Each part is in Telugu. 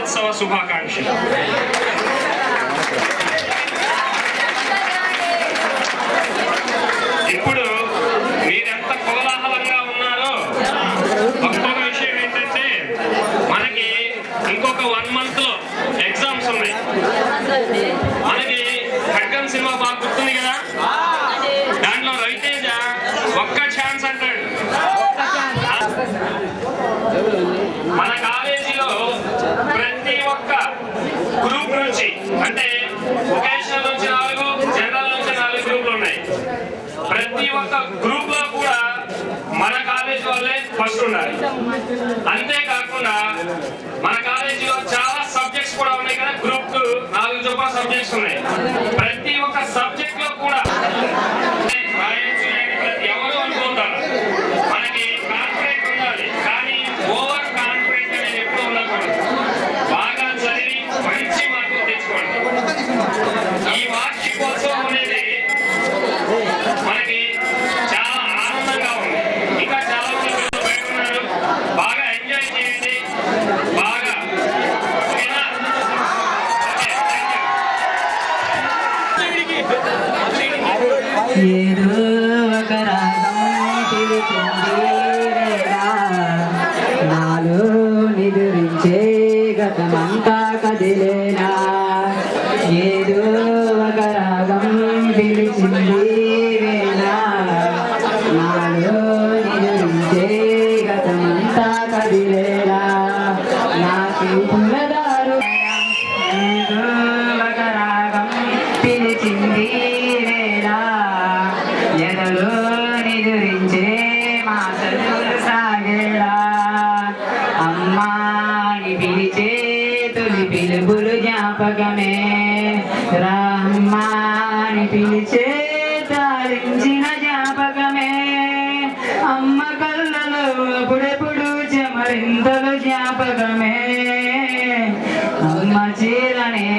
దినోత్సవ శుభాకాంక్షలు. ఇప్పుడు మీరెంత కోలాహలంగా ఉన్నారో ఒక్కొక్క విషయం ఏంటంటే, మనకి ఇంకొక 1 month లో ఎగ్జామ్స్ ఉన్నాయి. మనకి ఖడ్గం సినిమా బాగా గుర్తుంది కదా, దాంట్లో రవితేజ ఒక్క ఛాన్స్ అంటాడు. మన కాలేజీలో ప్రతి ఒక్క గ్రూప్ నుంచి, అంటే వొకేషనల్ నుంచి 4, జనరల్ నుంచి 4 గ్రూపులు ఉన్నాయి. ప్రతి ఒక్క గ్రూప్ లో కూడా మన కాలేజీ వాళ్ళే ఫస్ట్ ఉండాలి. అంతేకాకుండా మన కాలేజీలో చాలా సబ్జెక్ట్స్ కూడా ఉన్నాయి కదా, గ్రూప్ 4 చొప్పున సబ్జెక్ట్స్ ఉన్నాయి. ప్రతి ఒక్క సబ్జెక్ట్ లో కూడా ప్రతి ఎవరు అనుకుంటారు మనకి కాన్ఫిడెంట్ ఉండాలి, కానీ ఓవర్ కాన్ఫిడెంట్ అనేది ఎప్పుడు ఉండకూడదు. బాగా చదివి మంచి మార్కులు తెచ్చుకోండి. ఈ వార్షికోత్సవం అనేది మనకి చాలా ఆనందంగా ఉంది. ఇంకా చాలా మంది బయట ఉన్నారు, బాగా ఎంజాయ్ చేయండి. బాగా ఏదో ఒక రాగం పిలిచింది వేళ, నాలో నిదురించే గతమంతా కదిలేనా. ఏదో ఒక రాగం పిలిచింది వేళ, నాలో నిదురించే గతమంతా కదిలేనా. నాకు పులదారు ఏదో ఒక రాగం పిలిచింది వేళ, ఎదలో నిదురించే మా చదువులు సాగేలా. అమ్మాని పిలిచే తొలి పిలుపులు జ్ఞాపకమే, రామ్మాని పిలిచే తారించిన జ్ఞాపకమే. అమ్మ కళ్ళలో అప్పుడెప్పుడు చెమరింతలు జ్ఞాపకమే. అమ్మ చీరనే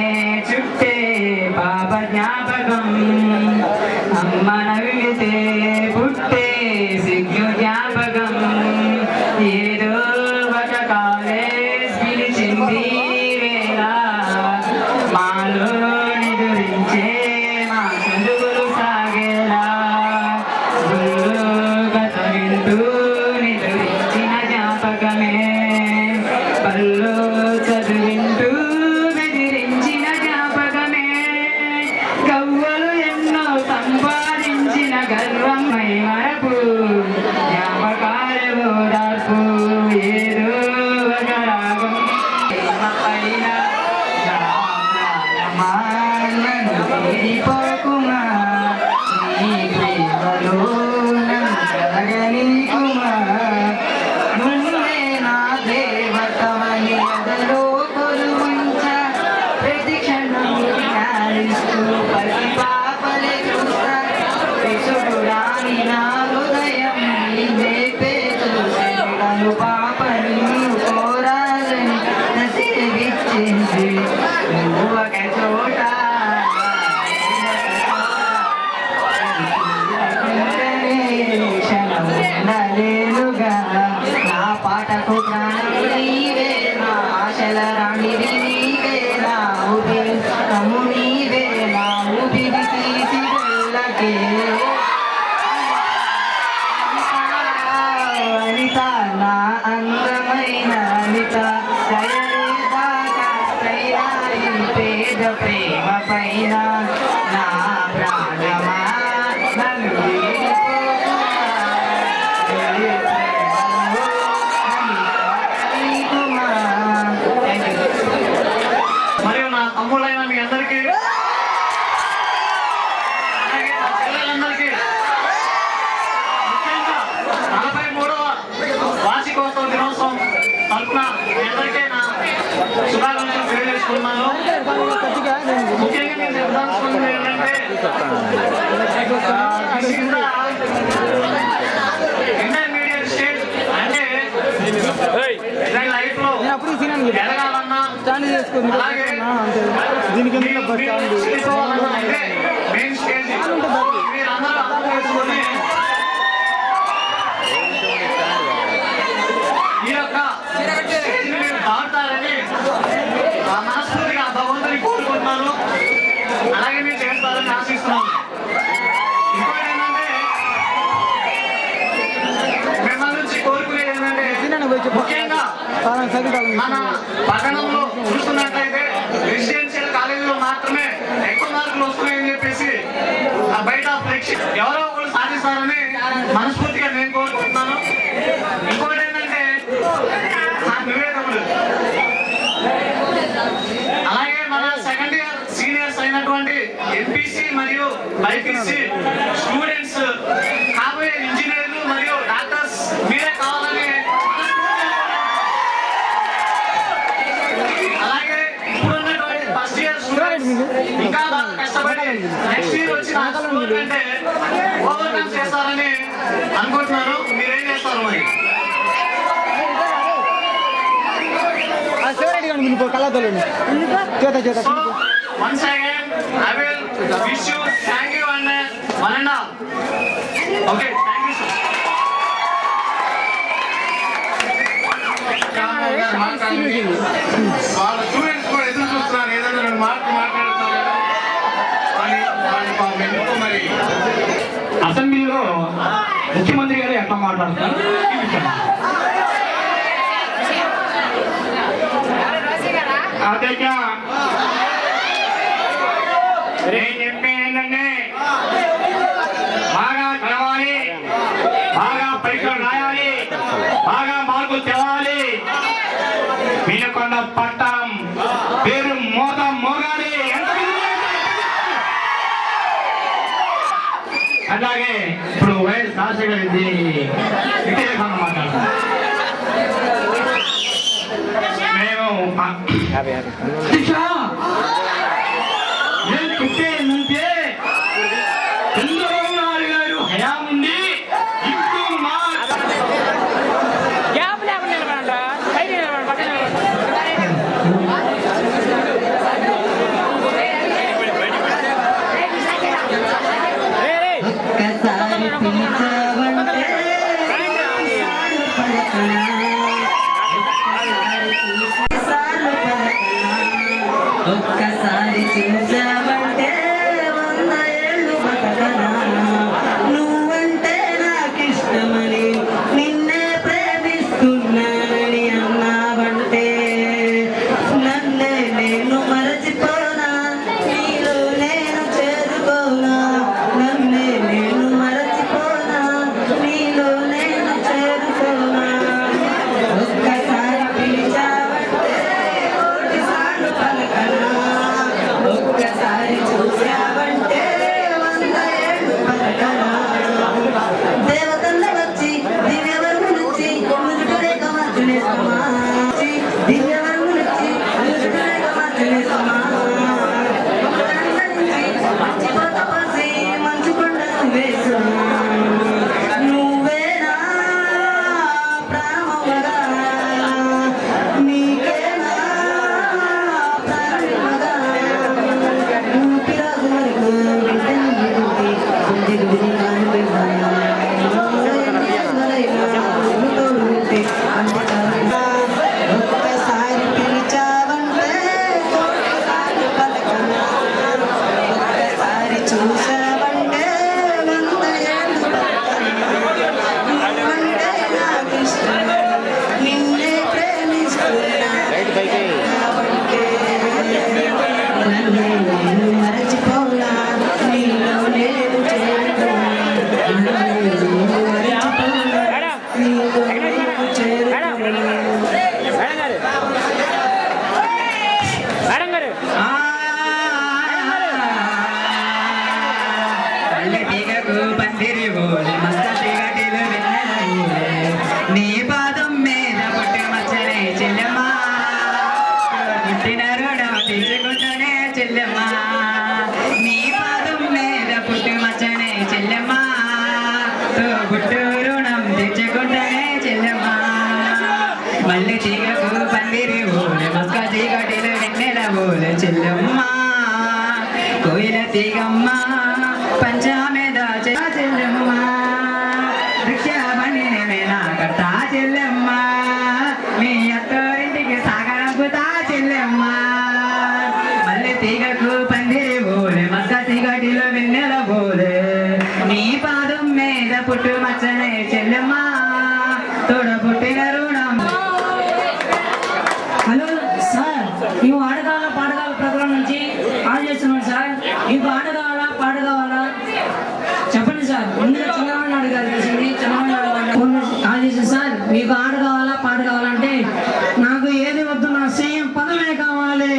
చుట్టే పాప జ్ఞాపకం, అమ్మ నవ్వితే పుట్టే సిగ్గు జ్ఞాపకం. ఏదో ఒక కాలేజ్ పిలిచింది వేళ, మాలో నిదురించే మా చదువులు సాగేలా. గుళ్ళు గత వింటూ నిదురించిన జ్ఞాపకమే, పళ్ళు చదివింటూ బెదిరించిన జ్ఞాపకమే. కవ్వలు ఎన్నో సంపాదించిన గర్వమై మరపు, జ్ఞాపకాలు ఓదార్పు. ఏదో ఒక రాగం పైన పోకుమా, నీ ప్రేమలో నన్ను కలగనీకుమా. నువ్వే నా దేవతవని ఎదలో కొలువుంచ, ప్రతి క్షణం ధ్యానిస్తూ పసి పాపలే చూస్తా. విసుగురాని నా హృదయం నీవే పేరు పాపని కోరాలని నసేవిచ్చింది. నువ్వు ఒక చోట ఉండలేనుగా. నా పాటకు ప్రాణం నీవే, నా ఆశల రాణివి నీవే, నా ఊపిరి నమ్ము నీవే, నా ఊపిరి తీసి వెళ్ళకే. అనిత నా అందమైన అనిత, పేద ప్రేమ పైన నా ప్రాణమా నన్ను మరియు నా తమ్ముళ్ళైన మీ అందరికీ, అలాగే నా చెల్లెలందరికీ, ముఖ్యంగా 43వ వార్షికోత్సవ దినోత్సవం తరఫున మీ అందరికీ నా శుభాకాంక్షలు తెలియజేసుకున్నాను. ముఖ్యంగా నేను చెప్పదలుచుకున్నది ఏంటంటే, ఇంటర్మీడియట్ స్టేజ్ అంటే లైఫ్ లో ఎదగాలన్నా, అలాగే దీనికి మెయిన్ స్టేజ్ మీరందరూ అర్థం చేసుకుని ఈ యొక్క దాటాలని చూస్తున్నట్లయితే రెసిడెన్షియల్ కాలేజీలో మాత్రమే ఎక్కువ మార్కులు వస్తున్నాయని చెప్పేసి బయట ఫ్లెక్సీ ఎవరో ఒకరు సాధిస్తారని మనస్ఫూర్తిగా నేను కోరుకుంటున్నాను. ఇంకోటి ఏంటంటే నివేదకులు, అలాగే మన సెకండ్ ఇయర్ సీనియర్స్ అయినటువంటి ఎంపీసీ మరియు బైపీసీ స్టూడెంట్స్, కాబోయే ఇంజనీర్లు మరియు డాక్టర్స్ మీరే కావాలని, అలాగే ఇప్పుడున్నటువంటి ఫస్ట్ ఇయర్ స్టూడెంట్స్ ఇంకా బాగా కష్టపడి నెక్స్ట్ ఇయర్ వచ్చి అంటే ఓవర్కమ్ చేస్తారని అనుకుంటున్నారు. మీరేం చేస్తారు మరి? Once again, I will wish you thank you and one and all. Okay, thank you, sir. వాళ్ళ స్టూడెంట్స్ కూడా ఎదురు చూస్తున్నారు, ఏదైనా రెండు మాటలు మాట్లాడతారు. మరి అసెంబ్లీలో ముఖ్యమంత్రి గారు ఎట్లా మాట్లాడతారు? అధ్యక్ష, నేను చెప్పేది ఏంటంటే బాగా చదవాలి, బాగా పరీక్షలు రాయాలి, బాగా మార్కులు తెవాలి. వినకొండ పట్టణం పేరు మోగాలి. అలాగే ఇప్పుడు వైఎస్ రాజశేఖర రెడ్డి వ్యక్తిగతంగా మాట్లాడతాం. మేము నేను చెప్పేంటే చంద్రబాబు నాయుడు గారు హయాం ఉంది. ఇప్పుడు మా ఒక్కసారి చూసావంటే 100 ఏళ్ళు బతకనా. నువ్వంటే నాకు ఇష్టమని నిన్నే ప్రేమిస్తున్నానని అన్నావంటే నన్నే నేను మరచిపోనా, నీలో నేను చేరుకోనా. నన్నే నేను మరచిపోనా, నీలో నేను చేరుకోనా. ఒక్కసారి పిలిచావంటే కోటి సార్లు పలకనా. ఒక్కసారి చూసావంటే 100 ఏళ్ళు పలకనా. దేవతల్లో వచ్చి దివ్యవరము నుంచి నుదుట రేఖ మార్చునేసమా. దివ్యవరము నుంచి నుదుట రేఖ మార్చునేసమా. మర్చిపోత పసి మంచు కొండను వేసుమా. నువ్వేనా ప్రాణమగా, నీకేనా ప్రాణమగా. ఊపిరాగు వరకు వెంటనే గుడి గాను వెళ్ళాయా. ఒక్కసారి పిలిచావంటే కోటిసార్లు పలకనా. ఒక్కసారి చూసావంటే 100 ఏళ్ళు పలకనా. నువ్వంటే నాకు ఇష్టం, నిన్నే ప్రేమిస్తున్నా. నన్ను నేను మరచిపోనా, నీలో నేను చేరుకోనా. నన్ను నేను మరచిపోనా, నీలో నేను చేరుకోనా. తీగకు పందిరి ఓలే మస్త తీగటిలు వెన్నెలయ్యే. నీ పాదం మీద పుట్టి మచ్చనే చెల్లెమ్మ, పుట్టిన రుణం తీసుకుంటూనే చెల్లెమ్మ. నీ పాదం మీద పుట్టి మచ్చనే చెల్లెమ్మ, పుట్టు రుణం తెచ్చుకుంటూనే చెల్లెమ్మ. మళ్ళీ తీగకు పందిరి ఓలే మస్క తీగటిలు వెన్నెల ఓలే చెల్లెమ్మ. కోయిల తీగమ్మ పంచామేద చెల్లెమ్మ, రిక్షామణి మేనా కర్తా చెల్లెమ్మ. మీ అత్తోరింటికి సాగరంపుతా చెల్లెమ్మ. మళ్ళీ తీగకు పందిరి ఓలే మస్క తీగటిలో వెన్నెల ఓలే. నీ పాదం మీద పుట్టు మచ్చనే చెల్లెమ్మ, తోడ పుట్టిన రుణం. హలో సార్, మేము ఆడగాల పాడగాల ప్రోగ్రాం నుంచి ఆన్ చేస్తున్నాం సార్. మీకు ఆడగాల పాడగావాలా చెప్పండి సార్. ముందుగా చంద్రబాబు నాయుడు గారు తెలిసింది. చంద్రబాబు నాయుడు ఆన్ చేసింది సార్. మీకు ఆడ కావాలా పాట కావాలంటే నాకు ఏది వద్దు, నా సేమ్ పదమే కావాలి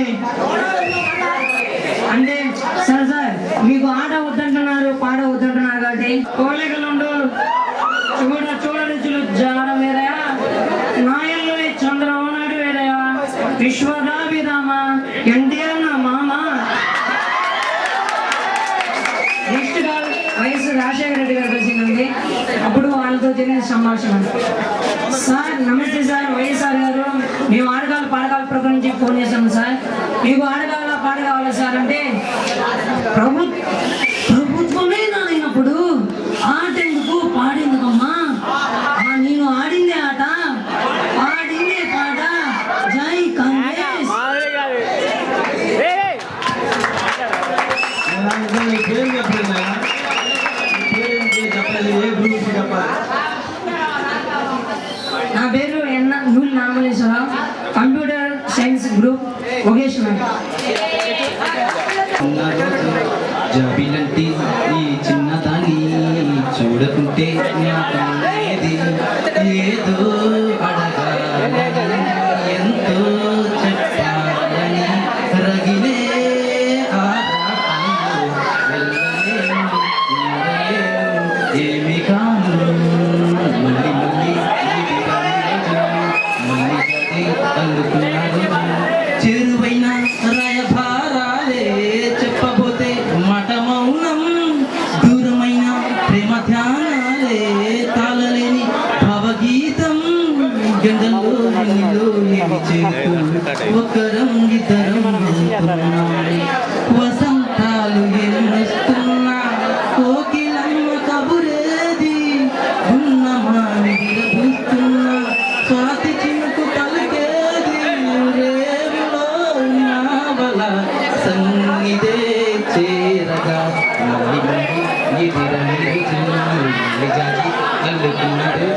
అంటే సార్ మీకు ఆట వద్దంటున్నారు, పాట వద్దంటున్నారు కాబట్టి కోలికలుండు చూడరుచులు జాడ వేరయా, నాయల్లో చంద్రబాబు నాయుడు వేరయా, విశ్వదాభిరామ ఎన్టీఆర్ నా మామ. Next call YS Rajasekhara Reddy గారు కలిసిందండి. అప్పుడు వాళ్ళతో జరిగిన సంభాషణ. సార్ నమస్తే సార్, వైఎస్ఆర్ గారు మేము ఆడగాల పాడగాల ప్రోగ్రాం నుంచి ఫోన్ చేశాము సార్. మీకు ఆడగాల పాట కావాలా సార్ అంటే ప్రభుత్వమే నాదైనప్పుడు ఆట ఎందుకు పాడేందుకమ్మా, నేను ఆడిందే ఆట పాడిందే పాట, జై కాంగ్రెస్. నా పేరు నూల్ Nagamalleswararao, computer science group vocational. జాబిలంటి ఈ చిన్నదాన్ని చూడకుంటే నాకనేది ఏదో అడగాలని, ఎంతో చెప్పాలని రగిలే ఏమి కాను మళ్ళీ అందుకున్నారు. చెరువైన రాయభారాలే చెప్పబోతే మాట మౌనం, దూరమైన ప్రేమ ధ్యానాలే తాళలేని భావగీతం. గంగల్లో నీలో ఏమి చేస్తూ ఒకరం ఇద్దరం వెళ్తున్నాయి. వసంతాలు ఎన్నొస్తున్నా కోకిలమ్మ కబురేది, ఉన్నమాని విరబూస్తున్నా స్వాతి చినుకు పలికేది. రేవులో నావల సంగిదే చేరగా మళ్ళీ ఇది మళ్ళీ జాజి అల్లుకున్నాడు.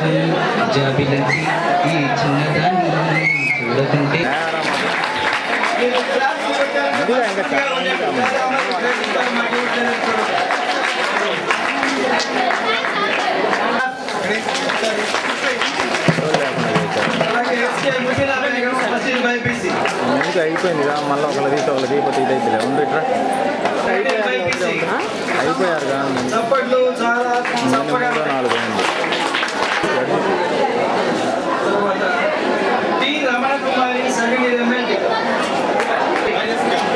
జాబిలంటి ఈ చిన్నదాన్ని చూడకుంటే అయిపోయిందిగా, మళ్ళీ ఒకళ్ళు తీసి ఒకళ్ళు తీయకపోతే ఇది అయిపోయింది. ఉంది ఇట్లా అయిపోయారు కానీ 4 అయింది. రమణ కుమారి సెకండ్ ఇయర్ ఎమ్మెల్యే.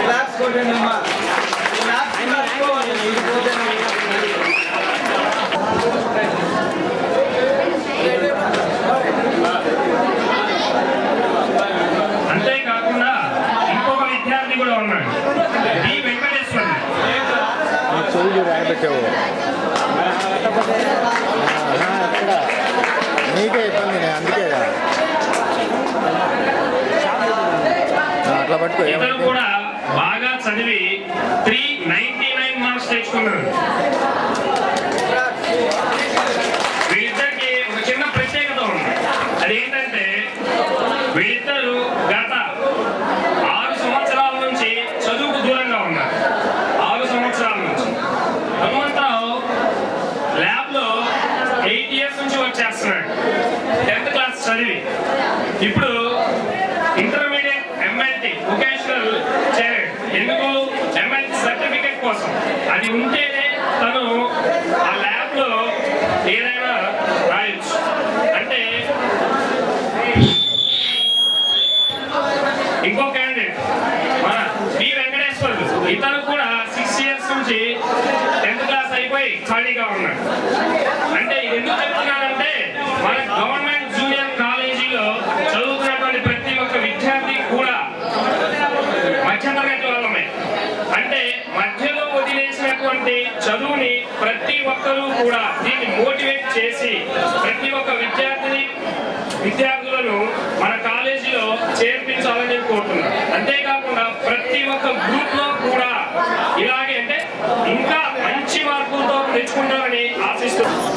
క్లాప్స్ కొట్టండి అమ్మా. అంతేకాకుండా ఇంకొక విద్యార్థి కూడా ఉన్నాడు, డి వెంకటేశ్వర్. పెట్టావు నీకే ఇబ్బంది, అందుకే అట్లా పట్టుకో. ఇతను కూడా బాగా చదివి 399 మార్క్స్ తెచ్చుకున్నారు. వీళ్ళిద్దరికి ఒక చిన్న ప్రత్యేకత ఉంది. అదేంటంటే వీళ్ళిద్దరు గత 6 సంవత్సరాల నుంచి చదువుకు దూరంగా ఉన్నారు. 6 సంవత్సరాల నుంచి హనుమంతరావు ల్యాబ్ లో 8 ఇయర్స్ నుంచి వచ్చేస్తున్నాడు. 10th క్లాస్ చదివి ఇప్పుడు ఇంటర్మీడియట్ ఎంఎల్టీ వొకేషనల్ చేరాడు. ఎందుకు? ఎంఎల్టీ సర్టిఫికేట్ కోసం. అది ఉంటేనే తను ఆ ల్యాబ్ లో ఏదైనా రాయొచ్చు. అంటే ఇంకో క్యాండిడేట్ మన డి వెంకటేశ్వర్లు, ఇతను కూడా 6 ఇయర్స్ నుంచి 10th క్లాస్ అయిపోయి ఖాళీగా ఉన్నాడు. అంటే ఎందుకు చెప్తున్నానంటే మన గవర్నమెంట్ జూనియర్ కాలేజీలో చదువుతున్నటువంటి ప్రతి ఒక్క విద్యార్థి కూడా మధ్యతరగతి వాళ్ళమే. అంటే మధ్యలో వదిలేసినటువంటి చదువుని ప్రతి ఒక్కరూ కూడా దీన్ని మోటివేట్ చేసి ప్రతి ఒక్క విద్యార్థులను మన కాలేజీలో చేర్పించాలని కోరుతున్నాను. అంతేకాకుండా ప్రతి ఒక్క గ్రూప్ లో కూడా ఇలాగే అంటే ఇంకా మంచి మార్కులతో తెచ్చుకుంటామని ఆశిస్తున్నాను.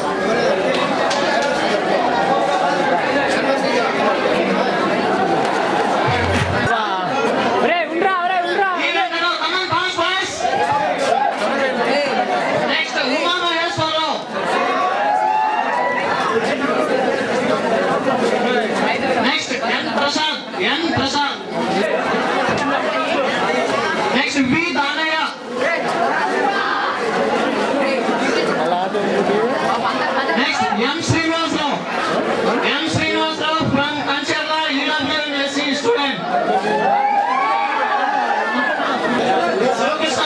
N Prashant. Next V Danayya. Next M Srinivasarao. M Srinivasarao from Kancharla university student. Sivakrishna.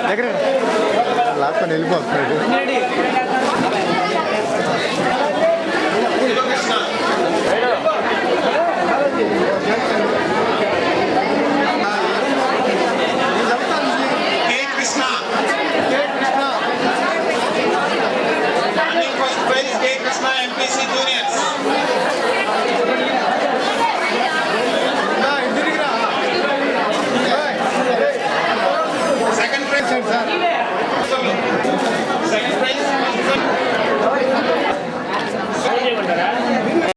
దగ్గర లాస్ట్ వెళ్ళిపోతున్నాడు. Second prize sir.